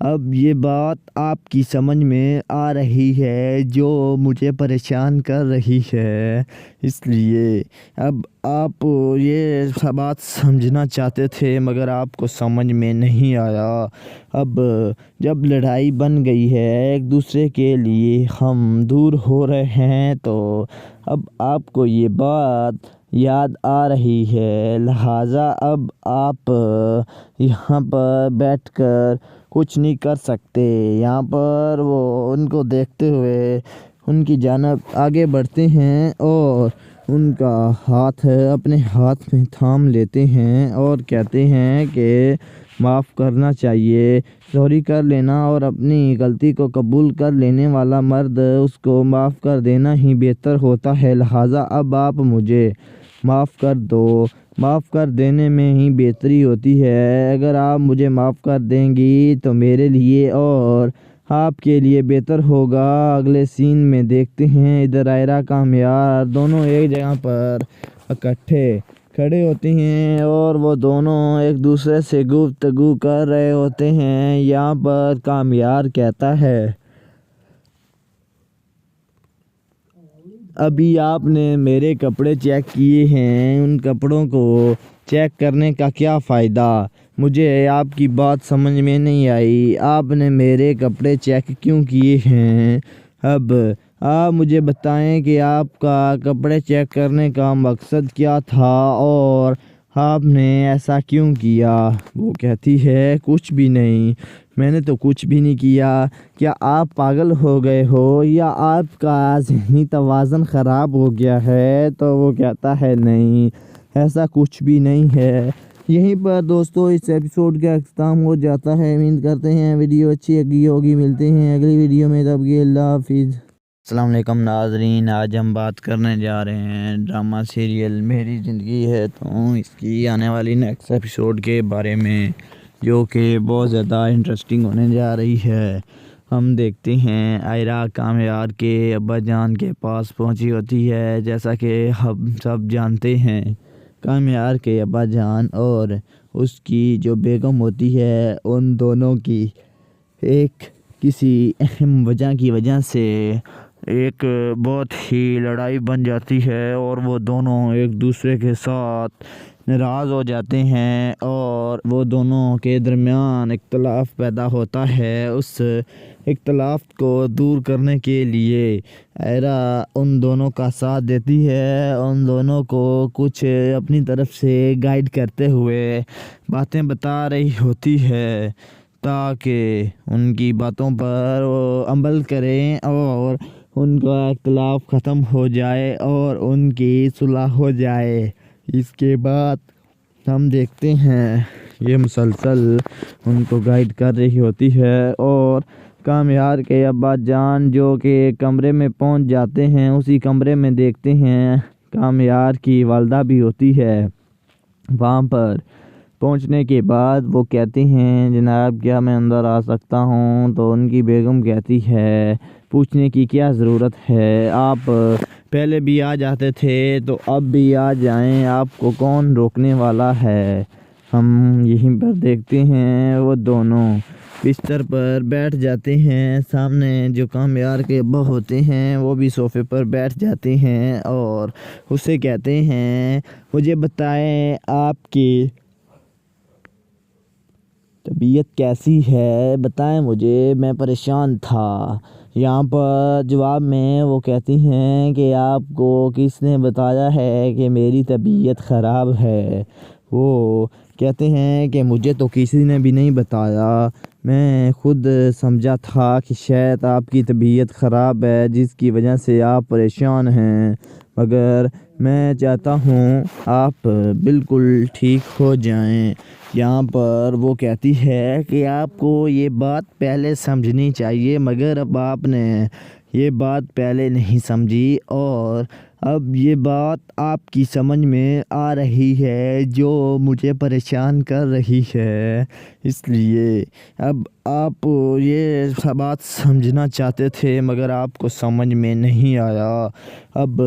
اب یہ بات آپ کی سمجھ میں آ رہی ہے جو مجھے پریشان کر رہی ہے، اس لیے اب آپ یہ بات سمجھنا چاہتے تھے مگر آپ کو سمجھ میں نہیں آیا۔ اب جب لڑائی بن گئی ہے، ایک دوسرے کے لیے ہم دور ہو رہے ہیں، تو اب آپ کو یہ بات یاد آ رہی ہے، لہٰذا اب آپ یہاں پر بیٹھ کر کچھ نہیں کر سکتے۔ یہاں پر وہ ان کو دیکھتے ہوئے ان کی جانب آگے بڑھتے ہیں اور ان کا ہاتھ اپنے ہاتھ میں تھام لیتے ہیں اور کہتے ہیں کہ معاف کرنا چاہیے، سوری کر لینا، اور اپنی غلطی کو قبول کر لینے والا مرد اس کو معاف کر دینا ہی بہتر ہوتا ہے، لہٰذا اب آپ مجھے معاف کر دو۔ معاف کر دینے میں ہی بہتری ہوتی ہے، اگر آپ مجھے معاف کر دیں گی تو میرے لیے اور آپ کے لیے بہتر ہوگا۔ اگلے سین میں دیکھتے ہیں ادھر آئرہ کامیار دونوں ایک جگہ پر اکٹھے کھڑے ہوتے ہیں اور وہ دونوں ایک دوسرے سے گفتگو کر رہے ہوتے ہیں۔ یہاں پر کامیار کہتا ہے، ابھی آپ نے میرے کپڑے چیک کیے ہیں، ان کپڑوں کو چیک کرنے کا کیا فائدہ؟ مجھے آپ کی بات سمجھ میں نہیں آئی، آپ نے میرے کپڑے چیک کیوں کیے ہیں؟ اب آپ مجھے بتائیں کہ آپ کا کپڑے چیک کرنے کا مقصد کیا تھا اور آپ نے ایسا کیوں کیا؟ وہ کہتی ہے کچھ بھی نہیں، میں نے تو کچھ بھی نہیں کیا۔ کیا آپ پاگل ہو گئے ہو یا آپ کا ذہنی توازن خراب ہو گیا ہے؟ تو وہ کہتا ہے نہیں، ایسا کچھ بھی نہیں ہے۔ یہیں پر دوستو اس ایپیسوڈ کا اختتام ہو جاتا ہے۔ امید کرتے ہیں ویڈیو اچھی لگی ہوگی۔ ملتے ہیں اگلی ویڈیو میں، تب کے اللہ حافظ۔ السلام علیکم ناظرین، آج ہم بات کرنے جا رہے ہیں ڈرامہ سیریل میری زندگی ہے تو اس کی آنے والی نیکسٹ ایپیسوڈ کے بارے میں، جو کہ بہت زیادہ انٹرسٹنگ ہونے جا رہی ہے۔ ہم دیکھتے ہیں آئرہ کامیار کے ابا جان کے پاس پہنچی ہوتی ہے۔ جیسا کہ ہم سب جانتے ہیں، کامیار کے ابا جان اور اس کی جو بیگم ہوتی ہے، ان دونوں کی ایک کسی اہم وجہ کی وجہ سے ایک بہت ہی لڑائی بن جاتی ہے اور وہ دونوں ایک دوسرے کے ساتھ ناراض ہو جاتے ہیں اور وہ دونوں کے درمیان اختلاف پیدا ہوتا ہے۔ اس اختلاف کو دور کرنے کے لیے آئرہ ان دونوں کا ساتھ دیتی ہے، ان دونوں کو کچھ اپنی طرف سے گائیڈ کرتے ہوئے باتیں بتا رہی ہوتی ہے تاکہ ان کی باتوں پر وہ عمل کریں اور ان کا اختلاف ختم ہو جائے اور ان کی صلح ہو جائے۔ اس کے بعد ہم دیکھتے ہیں یہ مسلسل ان کو گائیڈ کر رہی ہوتی ہے اور کامیار کے ابا جان جو کہ کمرے میں پہنچ جاتے ہیں، اسی کمرے میں دیکھتے ہیں کامیار کی والدہ بھی ہوتی ہے۔ وہاں پر پہنچنے کے بعد وہ کہتے ہیں جناب کیا میں اندر آ سکتا ہوں؟ تو ان کی بیگم کہتی ہے پوچھنے کی کیا ضرورت ہے، آپ پہلے بھی آ جاتے تھے تو اب بھی آ جائیں، آپ کو کون روکنے والا ہے؟ ہم یہیں پر دیکھتے ہیں وہ دونوں بستر پر بیٹھ جاتے ہیں، سامنے جو کامیار کے ابا ہوتے ہیں وہ بھی صوفے پر بیٹھ جاتے ہیں اور اسے کہتے ہیں مجھے بتائیں آپ کی طبیعت کیسی ہے، بتائیں مجھے، میں پریشان تھا۔ یہاں پر جواب میں وہ کہتی ہیں کہ آپ کو کس نے بتایا ہے کہ میری طبیعت خراب ہے؟ وہ کہتے ہیں کہ مجھے تو کسی نے بھی نہیں بتایا، میں خود سمجھا تھا کہ شاید آپ کی طبیعت خراب ہے جس کی وجہ سے آپ پریشان ہیں، مگر میں چاہتا ہوں آپ بالکل ٹھیک ہو جائیں۔ یہاں پر وہ کہتی ہے کہ آپ کو یہ بات پہلے سمجھنی چاہیے مگر اب آپ نے یہ بات پہلے نہیں سمجھی اور اب یہ بات آپ کی سمجھ میں آ رہی ہے جو مجھے پریشان کر رہی ہے، اس لیے اب آپ یہ بات سمجھنا چاہتے تھے مگر آپ کو سمجھ میں نہیں آیا۔ اب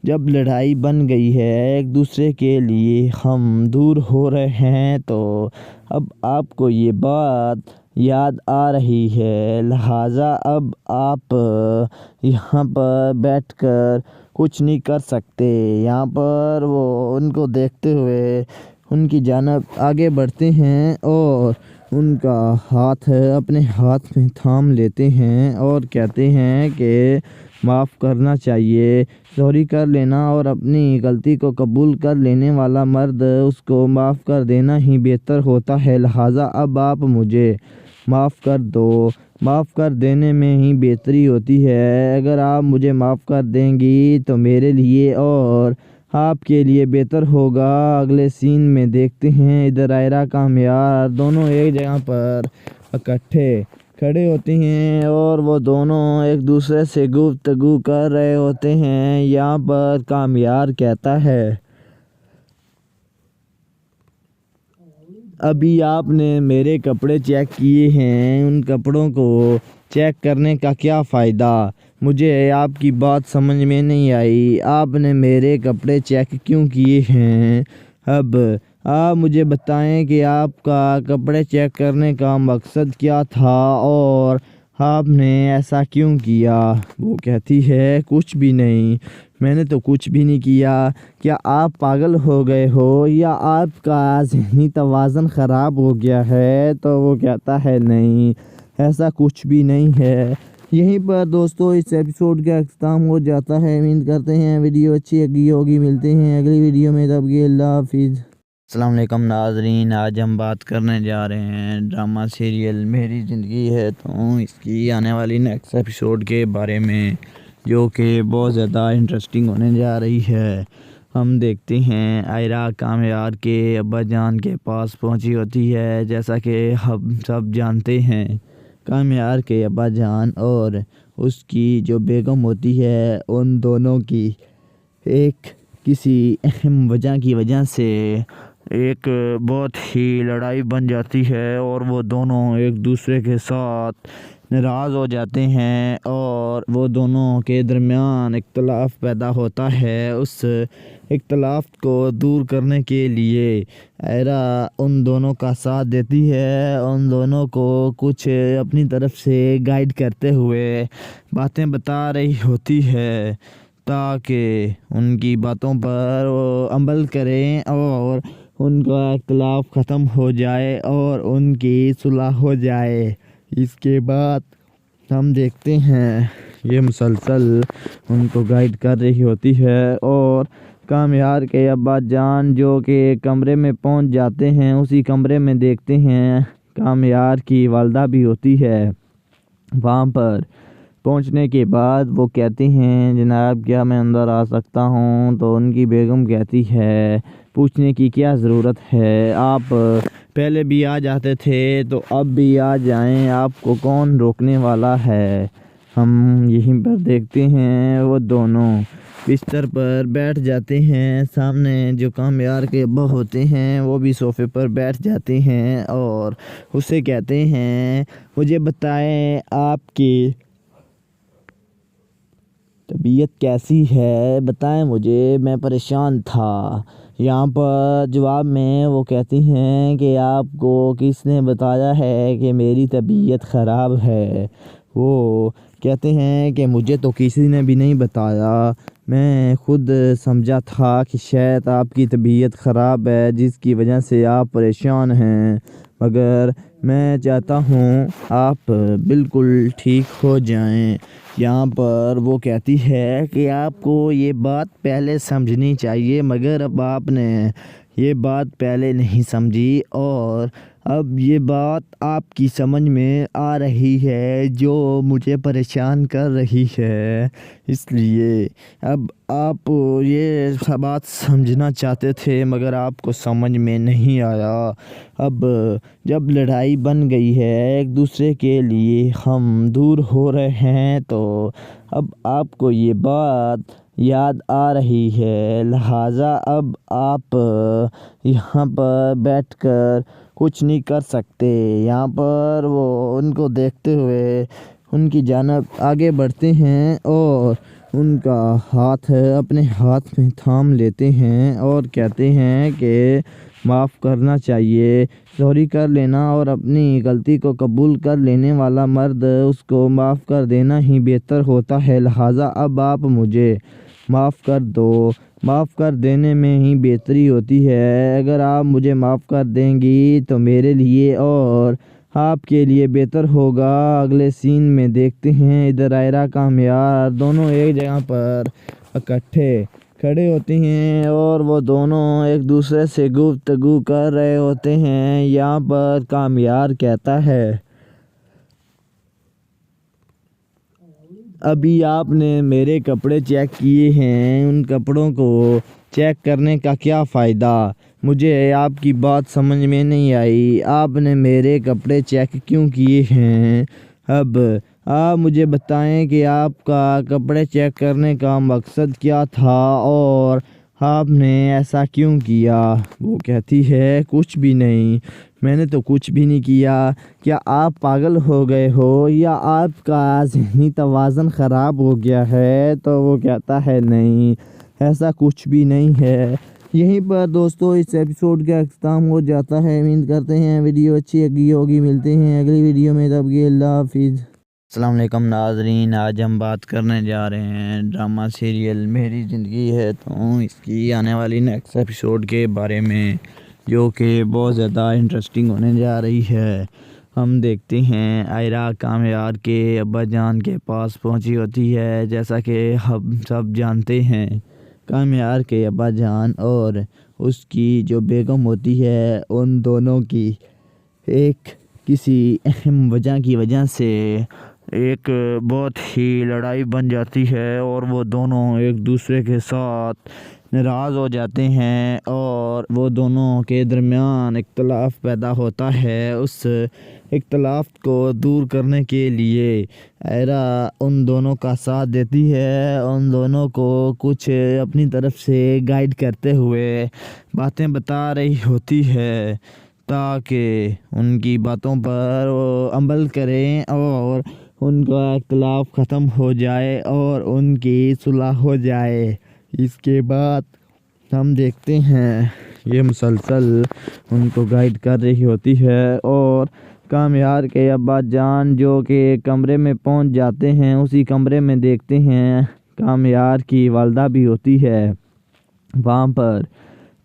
جب لڑائی بن گئی ہے، ایک دوسرے کے لیے ہم دور ہو رہے ہیں، تو اب آپ کو یہ بات یاد آ رہی ہے، لہٰذا اب آپ یہاں پر بیٹھ کر کچھ نہیں کر سکتے۔ یہاں پر وہ ان کو دیکھتے ہوئے ان کی جانب آگے بڑھتے ہیں اور ان کا ہاتھ اپنے ہاتھ میں تھام لیتے ہیں اور کہتے ہیں کہ معاف کرنا چاہیے، سوری کر لینا، اور اپنی غلطی کو قبول کر لینے والا مرد اس کو معاف کر دینا ہی بہتر ہوتا ہے، لہٰذا اب آپ مجھے معاف کر دو۔ معاف کر دینے میں ہی بہتری ہوتی ہے، اگر آپ مجھے معاف کر دیں گی تو میرے لیے اور آپ کے لیے بہتر ہوگا۔ اگلے سین میں دیکھتے ہیں ادھر آئرہ کامیار دونوں ایک جگہ پر اکٹھے کھڑے ہوتے ہیں اور وہ دونوں ایک دوسرے سے گفتگو کر رہے ہوتے ہیں۔ یہاں پر کامیار کہتا ہے، ابھی آپ نے میرے کپڑے چیک کیے ہیں، ان کپڑوں کو چیک کرنے کا کیا فائدہ؟ مجھے آپ کی بات سمجھ میں نہیں آئی، آپ نے میرے کپڑے چیک کیوں کیے ہیں؟ اب آپ مجھے بتائیں کہ آپ کا کپڑے چیک کرنے کا مقصد کیا تھا اور آپ نے ایسا کیوں کیا؟ وہ کہتی ہے کچھ بھی نہیں، میں نے تو کچھ بھی نہیں کیا۔ کیا آپ پاگل ہو گئے ہو یا آپ کا ذہنی توازن خراب ہو گیا ہے؟ تو وہ کہتا ہے نہیں، ایسا کچھ بھی نہیں ہے۔ یہیں پر دوستو اس ایپیسوڈ کا اختتام ہو جاتا ہے۔ امید کرتے ہیں ویڈیو اچھی لگی ہوگی، ملتے ہیں اگلی ویڈیو میں، تب کے اللہ حافظ۔ السلام علیکم ناظرین، آج ہم بات کرنے جا رہے ہیں ڈرامہ سیریل میری زندگی ہے تو اس کی آنے والی نیکسٹ ایپیسوڈ کے بارے میں، جو کہ بہت زیادہ انٹرسٹنگ ہونے جا رہی ہے۔ ہم دیکھتے ہیں آئرہ کامیار کے ابا جان کے پاس پہنچی ہوتی ہے۔ جیسا کہ ہم سب جانتے ہیں، کامیار کے ابا جان اور اس کی جو بیگم ہوتی ہے، ان دونوں کی ایک کسی اہم وجہ کی وجہ سے ایک بہت ہی لڑائی بن جاتی ہے اور وہ دونوں ایک دوسرے کے ساتھ ناراض ہو جاتے ہیں اور وہ دونوں کے درمیان اختلاف پیدا ہوتا ہے۔ اس اختلاف کو دور کرنے کے لیے آئرہ ان دونوں کا ساتھ دیتی ہے، ان دونوں کو کچھ اپنی طرف سے گائیڈ کرتے ہوئے باتیں بتا رہی ہوتی ہے تاکہ ان کی باتوں پر وہ عمل کریں اور ان کا اختلاف ختم ہو جائے اور ان کی صلح ہو جائے۔ اس کے بعد ہم دیکھتے ہیں یہ مسلسل ان کو گائیڈ کر رہی ہوتی ہے اور کامیار کے ابا جان جو کہ کمرے میں پہنچ جاتے ہیں، اسی کمرے میں دیکھتے ہیں کامیار کی والدہ بھی ہوتی ہے۔ وہاں پر پہنچنے کے بعد وہ کہتے ہیں جناب کیا میں اندر آ سکتا ہوں؟ تو ان کی بیگم کہتی ہے پوچھنے کی کیا ضرورت ہے، آپ پہلے بھی آ جاتے تھے تو اب بھی آ جائیں، آپ کو کون روکنے والا ہے؟ ہم یہیں پر دیکھتے ہیں وہ دونوں بستر پر بیٹھ جاتے ہیں، سامنے جو کامیار کے ابا ہوتے ہیں وہ بھی صوفے پر بیٹھ جاتے ہیں اور اسے کہتے ہیں مجھے بتائیں آپ کی طبیعت کیسی ہے، بتائیں مجھے، میں پریشان تھا۔ یہاں پر جواب میں وہ کہتی ہیں کہ آپ کو کس نے بتایا ہے کہ میری طبیعت خراب ہے؟ وہ کہتے ہیں کہ مجھے تو کسی نے بھی نہیں بتایا، میں خود سمجھا تھا کہ شاید آپ کی طبیعت خراب ہے جس کی وجہ سے آپ پریشان ہیں، مگر میں چاہتا ہوں آپ بالکل ٹھیک ہو جائیں۔ یہاں پر وہ کہتی ہے کہ آپ کو یہ بات پہلے سمجھنی چاہیے، مگر اب آپ نے یہ بات پہلے نہیں سمجھی اور اب یہ بات آپ کی سمجھ میں آ رہی ہے جو مجھے پریشان کر رہی ہے، اس لیے اب آپ یہ بات سمجھنا چاہتے تھے مگر آپ کو سمجھ میں نہیں آیا۔ اب جب لڑائی بن گئی ہے، ایک دوسرے کے لیے ہم دور ہو رہے ہیں، تو اب آپ کو یہ بات یاد آ رہی ہے، لہٰذا اب آپ یہاں پر بیٹھ کر کچھ نہیں کر سکتے۔ یہاں پر وہ ان کو دیکھتے ہوئے ان کی جانب آگے بڑھتے ہیں اور ان کا ہاتھ اپنے ہاتھ میں تھام لیتے ہیں اور کہتے ہیں کہ معاف کرنا چاہیے۔ سوری کر لینا اور اپنی غلطی کو قبول کر لینے والا مرد، اس کو معاف کر دینا ہی بہتر ہوتا ہے، لہٰذا اب آپ مجھے معاف کر دو۔ معاف کر دینے میں ہی بہتری ہوتی ہے۔ اگر آپ مجھے معاف کر دیں گی تو میرے لیے اور آپ کے لیے بہتر ہوگا۔ اگلے سین میں دیکھتے ہیں ادھر آئرہ کامیار دونوں ایک جگہ پر اکٹھے کھڑے ہوتے ہیں اور وہ دونوں ایک دوسرے سے گفتگو کر رہے ہوتے ہیں۔ یہاں پر کامیار کہتا ہے، ابھی آپ نے میرے کپڑے چیک کیے ہیں، ان کپڑوں کو چیک کرنے کا کیا فائدہ؟ مجھے آپ کی بات سمجھ میں نہیں آئی۔ آپ نے میرے کپڑے چیک کیوں کیے ہیں؟ اب آپ مجھے بتائیں کہ آپ کا کپڑے چیک کرنے کا مقصد کیا تھا اور آپ نے ایسا کیوں کیا؟ وہ کہتی ہے، کچھ بھی نہیں، میں نے تو کچھ بھی نہیں کیا۔ کیا آپ پاگل ہو گئے ہو یا آپ کا ذہنی توازن خراب ہو گیا ہے؟ تو وہ کہتا ہے، نہیں، ایسا کچھ بھی نہیں ہے۔ یہیں پر دوستو اس ایپیسوڈ کا اختتام ہو جاتا ہے۔ امید کرتے ہیں ویڈیو اچھی لگی ہوگی۔ ملتے ہیں اگلی ویڈیو میں، تب کے اللہ حافظ۔ السلام علیکم ناظرین، آج ہم بات کرنے جا رہے ہیں ڈرامہ سیریل میری زندگی ہے تو اس کی آنے والی نیکسٹ ایپیسوڈ کے بارے میں، جو کہ بہت زیادہ انٹرسٹنگ ہونے جا رہی ہے۔ ہم دیکھتے ہیں آئرہ کامیار کے ابا جان کے پاس پہنچی ہوتی ہے۔ جیسا کہ ہم سب جانتے ہیں، کامیار کے ابا جان اور اس کی جو بیگم ہوتی ہے، ان دونوں کی ایک کسی اہم وجہ کی وجہ سے ایک بہت ہی لڑائی بن جاتی ہے اور وہ دونوں ایک دوسرے کے ساتھ ناراض ہو جاتے ہیں اور وہ دونوں کے درمیان اختلاف پیدا ہوتا ہے۔ اس اختلاف کو دور کرنے کے لیے آئرہ ان دونوں کا ساتھ دیتی ہے، ان دونوں کو کچھ اپنی طرف سے گائیڈ کرتے ہوئے باتیں بتا رہی ہوتی ہے تاکہ ان کی باتوں پر وہ عمل کریں اور ان کا اختلاف ختم ہو جائے اور ان کی صلح ہو جائے۔ اس کے بعد ہم دیکھتے ہیں یہ مسلسل ان کو گائیڈ کر رہی ہوتی ہے اور کامیار کے ابا جان جو کہ کمرے میں پہنچ جاتے ہیں، اسی کمرے میں دیکھتے ہیں کامیار کی والدہ بھی ہوتی ہے۔ وہاں پر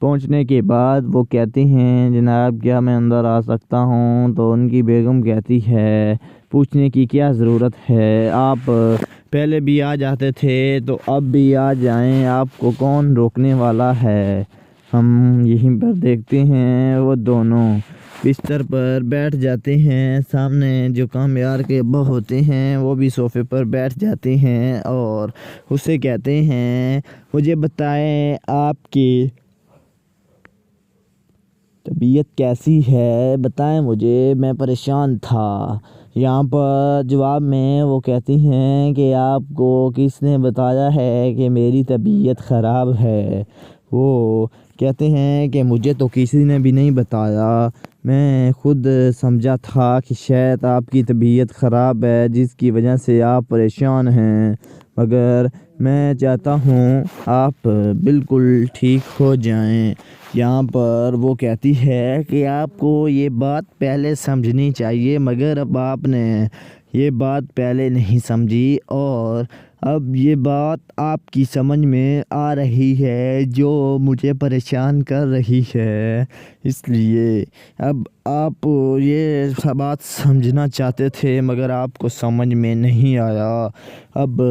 پہنچنے کے بعد وہ کہتے ہیں، جناب کیا میں اندر آ سکتا ہوں؟ تو ان کی بیگم کہتی ہے، پوچھنے کی کیا ضرورت ہے، آپ پہلے بھی آ جاتے تھے تو اب بھی آ جائیں، آپ کو کون روکنے والا ہے؟ ہم یہیں پر دیکھتے ہیں وہ دونوں بستر پر بیٹھ جاتے ہیں۔ سامنے جو کامیار کے ابا ہوتے ہیں وہ بھی صوفے پر بیٹھ جاتے ہیں اور اسے کہتے ہیں، مجھے بتائیں آپ کی طبیعت کیسی ہے، بتائیں مجھے، میں پریشان تھا۔ یہاں پر جواب میں وہ کہتی ہیں کہ آپ کو کس نے بتایا ہے کہ میری طبیعت خراب ہے؟ وہ کہتے ہیں کہ مجھے تو کسی نے بھی نہیں بتایا، میں خود سمجھا تھا کہ شاید آپ کی طبیعت خراب ہے جس کی وجہ سے آپ پریشان ہیں، مگر میں چاہتا ہوں آپ بالکل ٹھیک ہو جائیں۔ یہاں پر وہ کہتی ہے کہ آپ کو یہ بات پہلے سمجھنی چاہیے، مگر اب آپ نے یہ بات پہلے نہیں سمجھی اور اب یہ بات آپ کی سمجھ میں آ رہی ہے جو مجھے پریشان کر رہی ہے، اس لیے اب آپ یہ بات سمجھنا چاہتے تھے مگر آپ کو سمجھ میں نہیں آیا۔ اب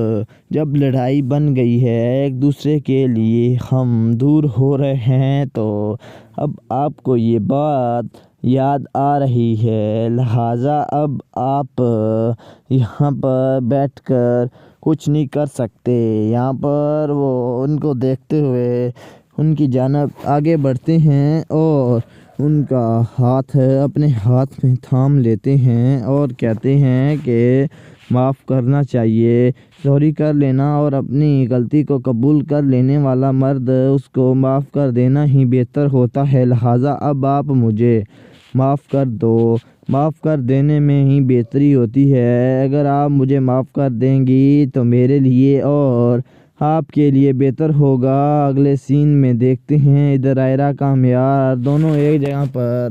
جب لڑائی بن گئی ہے، ایک دوسرے کے لیے ہم دور ہو رہے ہیں، تو اب آپ کو یہ بات یاد آ رہی ہے، لہٰذا اب آپ یہاں پر بیٹھ کر کچھ نہیں کر سکتے۔ یہاں پر وہ ان کو دیکھتے ہوئے ان کی جانب آگے بڑھتے ہیں اور ان کا ہاتھ اپنے ہاتھ میں تھام لیتے ہیں اور کہتے ہیں کہ معاف کرنا چاہیے، سوری کر لینا اور اپنی غلطی کو قبول کر لینے والا مرد، اس کو معاف کر دینا ہی بہتر ہوتا ہے، لہٰذا اب آپ مجھے معاف کر دو۔ معاف کر دینے میں ہی بہتری ہوتی ہے۔ اگر آپ مجھے معاف کر دیں گی تو میرے لیے اور آپ کے لیے بہتر ہوگا۔ اگلے سین میں دیکھتے ہیں ادھر آئرہ کامیار دونوں ایک جگہ پر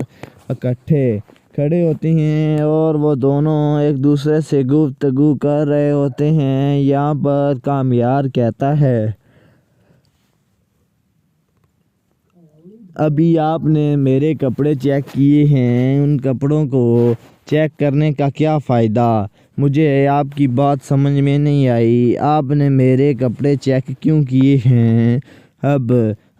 اکٹھے کھڑے ہوتے ہیں اور وہ دونوں ایک دوسرے سے گفتگو کر رہے ہوتے ہیں۔ یہاں پر کامیار کہتا ہے ابھی آپ نے میرے کپڑے چیک کیے ہیں، ان کپڑوں کو چیک کرنے کا کیا فائدہ؟ مجھے آپ کی بات سمجھ میں نہیں آئی، آپ نے میرے کپڑے چیک کیوں کیے ہیں؟ اب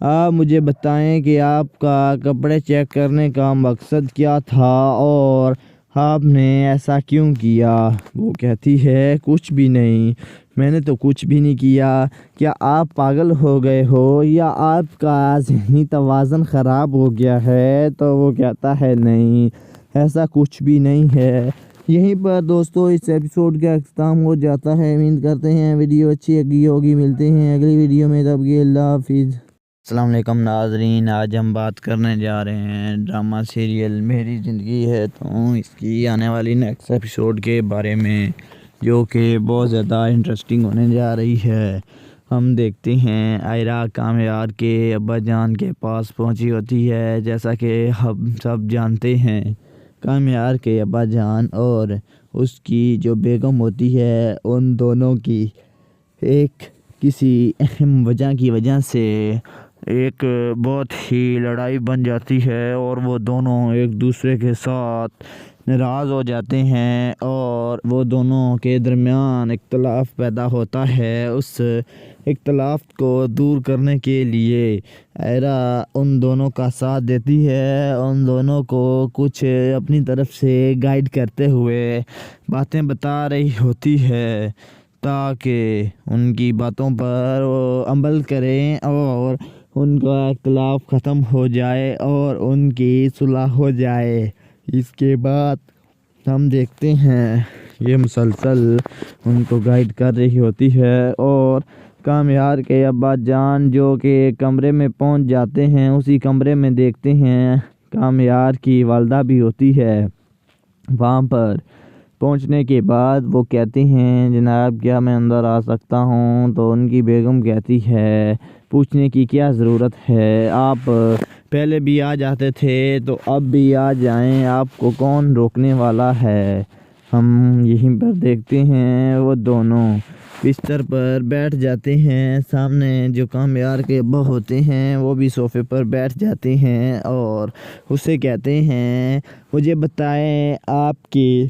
آپ مجھے بتائیں کہ آپ کا کپڑے چیک کرنے کا مقصد کیا تھا اور آپ نے ایسا کیوں کیا؟ وہ کہتی ہے کچھ بھی نہیں، میں نے تو کچھ بھی نہیں کیا۔ کیا آپ پاگل ہو گئے ہو یا آپ کا ذہنی توازن خراب ہو گیا ہے؟ تو وہ کہتا ہے نہیں، ایسا کچھ بھی نہیں ہے۔ یہیں پر دوستو اس ایپیسوڈ کا اختتام ہو جاتا ہے۔ امید کرتے ہیں ویڈیو اچھی لگی ہوگی۔ ملتے ہیں اگلی ویڈیو میں، تب کے اللہ حافظ۔ السلام علیکم ناظرین، آج ہم بات کرنے جا رہے ہیں ڈرامہ سیریل میری زندگی ہے تو اس کی آنے والی نیکسٹ ایپیسوڈ کے بارے میں، جو کہ بہت زیادہ انٹرسٹنگ ہونے جا رہی ہے۔ ہم دیکھتے ہیں آئرہ کامیار کے ابا جان کے پاس پہنچی ہوتی ہے۔ جیسا کہ ہم سب جانتے ہیں کامیار کے ابا جان اور اس کی جو بیگم ہوتی ہے، ان دونوں کی ایک کسی اہم وجہ کی وجہ سے ایک بہت ہی لڑائی بن جاتی ہے اور وہ دونوں ایک دوسرے کے ساتھ ناراض ہو جاتے ہیں اور وہ دونوں کے درمیان اختلاف پیدا ہوتا ہے۔ اس اختلاف کو دور کرنے کے لیے آئرہ ان دونوں کا ساتھ دیتی ہے، ان دونوں کو کچھ اپنی طرف سے گائیڈ کرتے ہوئے باتیں بتا رہی ہوتی ہے تاکہ ان کی باتوں پر وہ عمل کریں اور ان کا اختلاف ختم ہو جائے اور ان کی صلح ہو جائے۔ اس کے بعد ہم دیکھتے ہیں یہ مسلسل ان کو گائیڈ کر رہی ہوتی ہے اور کامیار کے ابا جان جو کہ کمرے میں پہنچ جاتے ہیں، اسی کمرے میں دیکھتے ہیں کامیار کی والدہ بھی ہوتی ہے۔ وہاں پر پہنچنے کے بعد وہ کہتے ہیں جناب کیا میں اندر آ سکتا ہوں؟ تو ان کی بیگم کہتی ہے پوچھنے کی کیا ضرورت ہے، آپ پہلے بھی آ جاتے تھے تو اب بھی آ جائیں، آپ کو کون روکنے والا ہے؟ ہم یہیں پر دیکھتے ہیں وہ دونوں بستر پر بیٹھ جاتے ہیں، سامنے جو کامیار کے ابا ہوتے ہیں وہ بھی صوفے پر بیٹھ جاتے ہیں اور اسے کہتے ہیں مجھے بتائیں آپ کی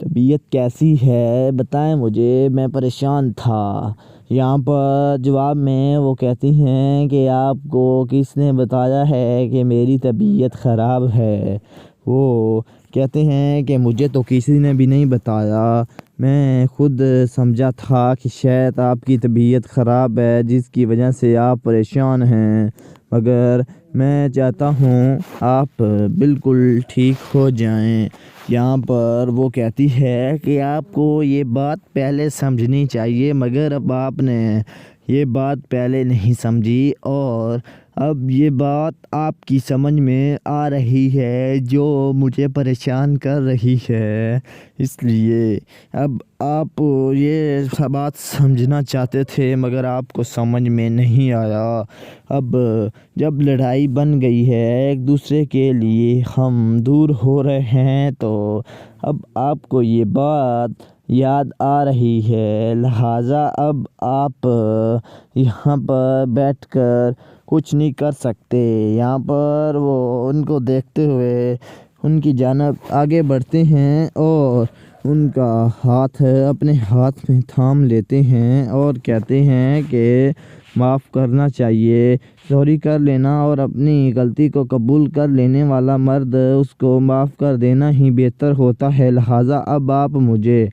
طبیعت کیسی ہے، بتائیں مجھے، میں پریشان تھا۔ یہاں پر جواب میں وہ کہتی ہیں کہ آپ کو کس نے بتایا ہے کہ میری طبیعت خراب ہے؟ وہ کہتے ہیں کہ مجھے تو کسی نے بھی نہیں بتایا، میں خود سمجھا تھا کہ شاید آپ کی طبیعت خراب ہے جس کی وجہ سے آپ پریشان ہیں، مگر میں چاہتا ہوں آپ بالکل ٹھیک ہو جائیں۔ یہاں پر وہ کہتی ہے کہ آپ کو یہ بات پہلے سمجھنی چاہیے، مگر اب آپ نے یہ بات پہلے نہیں سمجھی اور اب یہ بات آپ کی سمجھ میں آ رہی ہے جو مجھے پریشان کر رہی ہے، اس لیے اب آپ یہ بات سمجھنا چاہتے تھے مگر آپ کو سمجھ میں نہیں آیا۔ اب جب لڑائی بن گئی ہے، ایک دوسرے کے لیے ہم دور ہو رہے ہیں، تو اب آپ کو یہ بات یاد آ رہی ہے، لہٰذا اب آپ یہاں پر بیٹھ کر کچھ نہیں کر سکتے۔ یہاں پر وہ ان کو دیکھتے ہوئے ان کی جانب آگے بڑھتے ہیں اور ان کا ہاتھ اپنے ہاتھ میں تھام لیتے ہیں اور کہتے ہیں کہ معاف کرنا چاہیے، سوری کر لینا اور اپنی غلطی کو قبول کر لینے والا مرد اس کو معاف کر دینا ہی بہتر ہوتا ہے، لہٰذا اب آپ مجھے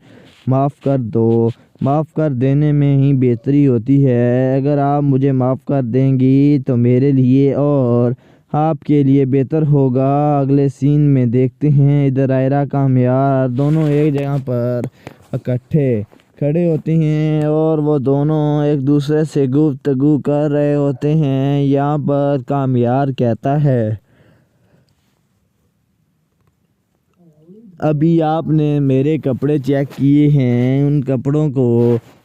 معاف کر دو، معاف کر دینے میں ہی بہتری ہوتی ہے۔ اگر آپ مجھے معاف کر دیں گی تو میرے لیے اور آپ کے لیے بہتر ہوگا۔ اگلے سین میں دیکھتے ہیں ادھر آئرہ کامیار دونوں ایک جگہ پر اکٹھے کھڑے ہوتے ہیں اور وہ دونوں ایک دوسرے سے گفتگو کر رہے ہوتے ہیں۔ یہاں پر کامیار کہتا ہے ابھی آپ نے میرے کپڑے چیک کیے ہیں، ان کپڑوں کو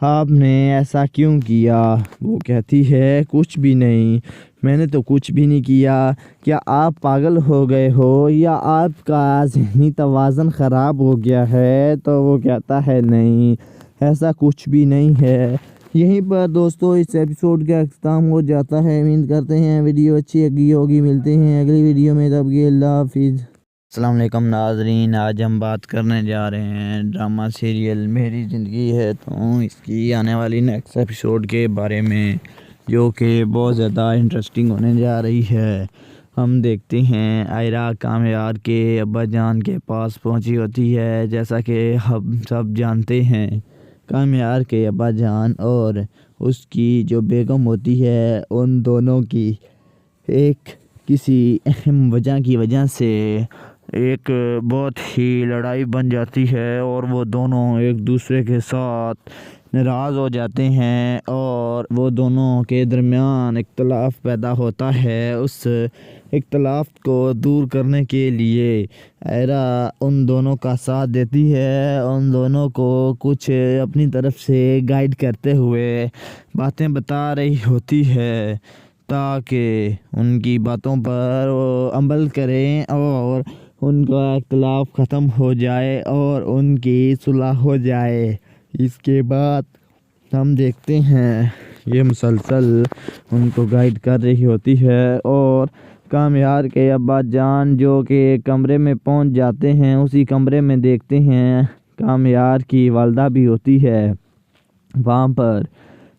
آپ نے ایسا کیوں کیا؟ وہ کہتی ہے کچھ بھی نہیں، میں نے تو کچھ بھی نہیں کیا۔ کیا آپ پاگل ہو گئے ہو یا آپ کا ذہنی توازن خراب ہو گیا ہے؟ تو وہ کہتا ہے نہیں، ایسا کچھ بھی نہیں ہے۔ یہیں پر دوستو اس ایپیسوڈ کا اختتام ہو جاتا ہے۔ امید کرتے ہیں ویڈیو اچھی لگی ہوگی۔ ملتے ہیں اگلی ویڈیو میں، تب کے اللہ حافظ۔ السلام علیکم ناظرین، آج ہم بات کرنے جا رہے ہیں ڈرامہ سیریل میری زندگی ہے تو اس کی آنے والی نیکسٹ ایپیسوڈ کے بارے میں، جو کہ بہت زیادہ انٹرسٹنگ ہونے جا رہی ہے۔ ہم دیکھتے ہیں آئرہ کامیار کے ابا جان کے پاس پہنچی ہوتی ہے۔ جیسا کہ ہم سب جانتے ہیں، کامیار کے ابا جان اور اس کی جو بیگم ہوتی ہے، ان دونوں کی ایک کسی اہم وجہ سے ایک بہت ہی لڑائی بن جاتی ہے اور وہ دونوں ایک دوسرے کے ساتھ ناراض ہو جاتے ہیں اور وہ دونوں کے درمیان اختلاف پیدا ہوتا ہے۔ اس اختلاف کو دور کرنے کے لیے آئرہ ان دونوں کا ساتھ دیتی ہے، ان دونوں کو کچھ اپنی طرف سے گائیڈ کرتے ہوئے باتیں بتا رہی ہوتی ہے تاکہ ان کی باتوں پر وہ عمل کریں اور ان کا اختلاف ختم ہو جائے اور ان کی صلح ہو جائے۔ اس کے بعد ہم دیکھتے ہیں یہ مسلسل ان کو گائیڈ کر رہی ہوتی ہے اور کامیار کے ابا جان جو کہ ایک کمرے میں پہنچ جاتے ہیں۔ اسی کمرے میں دیکھتے ہیں کامیار کی والدہ بھی ہوتی ہے۔ وہاں پر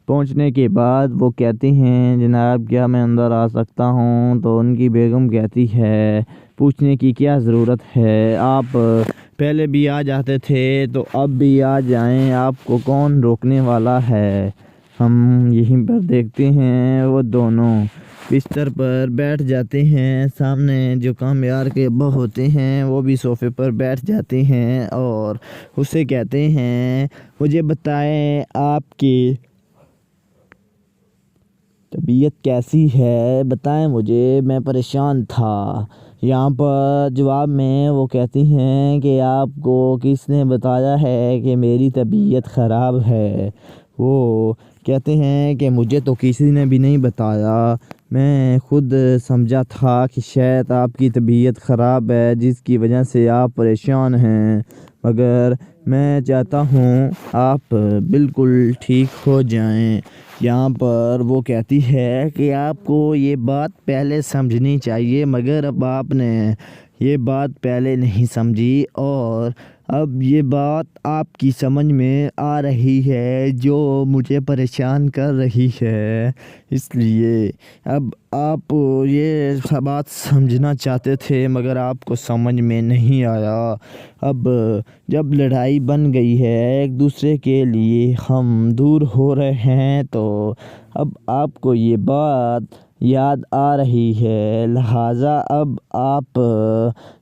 پہنچنے کے بعد وہ کہتے ہیں جناب کیا میں اندر آ سکتا ہوں؟ تو ان کی بیگم کہتی ہے پوچھنے کی کیا ضرورت ہے، آپ پہلے بھی آ جاتے تھے تو اب بھی آ جائیں، آپ کو کون روکنے والا ہے۔ ہم یہیں پر دیکھتے ہیں وہ دونوں بستر پر بیٹھ جاتے ہیں، سامنے جو کامیار کے ابا ہوتے ہیں وہ بھی صوفے پر بیٹھ جاتے ہیں اور اسے کہتے ہیں مجھے بتائیں آپ کی طبیعت کیسی ہے، بتائیں مجھے، میں پریشان تھا۔ یہاں پر جواب میں وہ کہتی ہیں کہ آپ کو کس نے بتایا ہے کہ میری طبیعت خراب ہے؟ وہ کہتے ہیں کہ مجھے تو کسی نے بھی نہیں بتایا، میں خود سمجھا تھا کہ شاید آپ کی طبیعت خراب ہے جس کی وجہ سے آپ پریشان ہیں، مگر میں چاہتا ہوں آپ بالکل ٹھیک ہو جائیں۔ یہاں پر وہ کہتی ہے کہ آپ کو یہ بات پہلے سمجھنی چاہیے، مگر اب آپ نے یہ بات پہلے نہیں سمجھی اور اب یہ بات آپ کی سمجھ میں آ رہی ہے جو مجھے پریشان کر رہی ہے، اس لیے اب آپ یہ بات سمجھنا چاہتے تھے مگر آپ کو سمجھ میں نہیں آیا۔ اب جب لڑائی بن گئی ہے، ایک دوسرے کے لیے ہم دور ہو رہے ہیں، تو اب آپ کو یہ بات یاد آ رہی ہے، لہٰذا اب آپ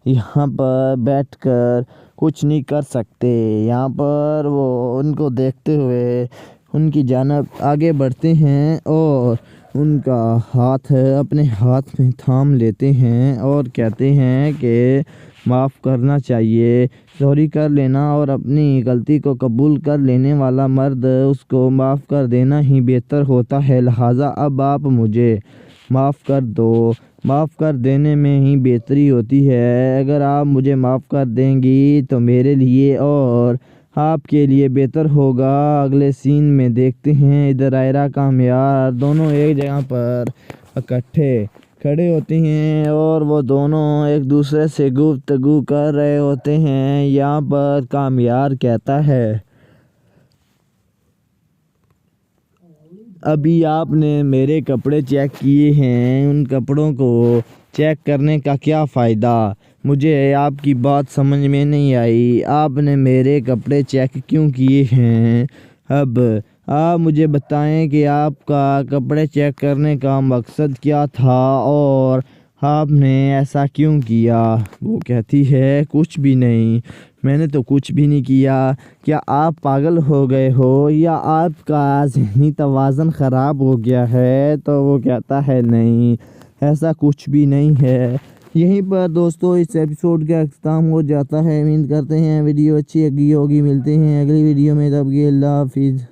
یہاں پر بیٹھ کر کچھ نہیں کر سکتے۔ یہاں پر وہ ان کو دیکھتے ہوئے ان کی جانب آگے بڑھتے ہیں اور ان کا ہاتھ اپنے ہاتھ میں تھام لیتے ہیں اور کہتے ہیں کہ معاف کرنا چاہیے، سوری کر لینا، اور اپنی غلطی کو قبول کر لینے والا مرد اس کو معاف کر دینا ہی بہتر ہوتا ہے، لہٰذا اب آپ مجھے معاف کر دو۔ معاف کر دینے میں ہی بہتری ہوتی ہے، اگر آپ مجھے معاف کر دیں گی تو میرے لیے اور آپ کے لیے بہتر ہوگا۔ اگلے سین میں دیکھتے ہیں ادھر آئرہ کامیار دونوں ایک جگہ پر اکٹھے کھڑے ہوتے ہیں اور وہ دونوں ایک دوسرے سے گفتگو کر رہے ہوتے ہیں۔ یہاں پر کامیار کہتا ہے ابھی آپ نے میرے کپڑے چیک کیے ہیں، ان کپڑوں کو چیک کرنے کا کیا فائدہ؟ مجھے آپ کی بات سمجھ میں نہیں آئی، آپ نے میرے کپڑے چیک کیوں کیے ہیں؟ اب آپ مجھے بتائیں کہ آپ کا کپڑے چیک کرنے کا مقصد کیا تھا اور آپ نے ایسا کیوں کیا؟ وہ کہتی ہے کچھ بھی نہیں، میں نے تو کچھ بھی نہیں کیا۔ کیا آپ پاگل ہو گئے ہو یا آپ کا ذہنی توازن خراب ہو گیا ہے؟ تو وہ کہتا ہے نہیں، ایسا کچھ بھی نہیں ہے۔ یہیں پر دوستو اس ایپیسوڈ کا اختتام ہو جاتا ہے۔ امید کرتے ہیں ویڈیو اچھی لگی ہوگی۔ ملتے ہیں اگلی ویڈیو میں، تب کے اللہ حافظ۔